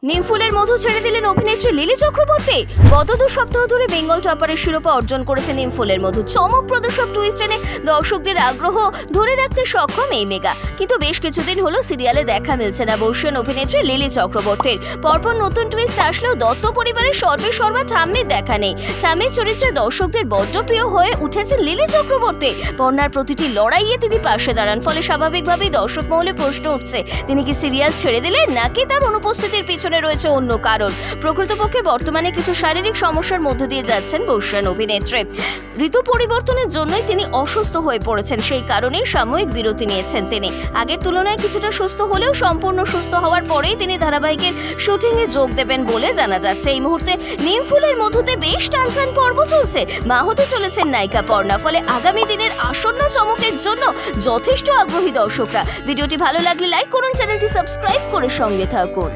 নিমফুলের মধু ছেড়ে দিলেন অভিনেত্রী লিলি চক্রবর্তী। গত 2 সপ্তাহ ধরে বেঙ্গল টপারের শিরোপা অর্জন করেছে নিমফুলের মধু। চমকপ্রদ সব টুইস্ট এনে দর্শকদের আগ্রহ ধরে রাখতে সক্ষম এই মেগা। কিন্তু বেশ কিছুদিন হলো সিরিয়ালে দেখা মিলছে না বর্ষীয়ান অভিনেত্রী লিলি চক্রবর্তীর। পরপর নতুন টুইস্ট আসলেও দত্ত পরিবারের সর্বা ঠাম্মির দেখা নেই। ঠাম্মির চরিত্রে দর্শকদের বড্ড প্রিয় হয়ে উঠেছেন লিলি চক্রবর্তী। বন্যার প্রতিটি লড়াইয়ে তিনি পাশে দাঁড়ান, ফলে স্বাভাবিকভাবেই দর্শক মহলে প্রশ্ন উঠছে তিনি কি সিরিয়াল ছেড়ে দিলেন নাকি তার অনুপস্থিতির পিছনে রয়েছে অন্য কারণ। প্রকৃতপক্ষে বর্তমানে কিছু শারীরিক সমস্যার মধ্য দিয়ে যাচ্ছেন বর্ষীয়ান অভিনেত্রী। ঋতু পরিবর্তনের জন্যই তিনি অসুস্থ হয়ে পড়েছেন, সেই কারণেই সাময়িক বিরতি নিয়েছেন তিনি। আগের তুলনায় কিছুটা সুস্থ হলেও সম্পূর্ণ সুস্থ হওয়ার পরেই তিনি ধারাবাহিকের শুটিংয়ে যোগ দেবেন বলে জানা যাচ্ছে। এই মুহূর্তে নিমফুলের মধুতে বেশ টানটান পর্ব চলছে। মা হতে চলেছেন নায়িকা পর্ণা, ফলে আগামী দিনের আসন্ন চমকের জন্য যথেষ্ট আগ্রহী দর্শকরা। ভিডিওটি ভালো লাগলে লাইক করুন, চ্যানেলটি সাবস্ক্রাইব করে সঙ্গে থাকুন।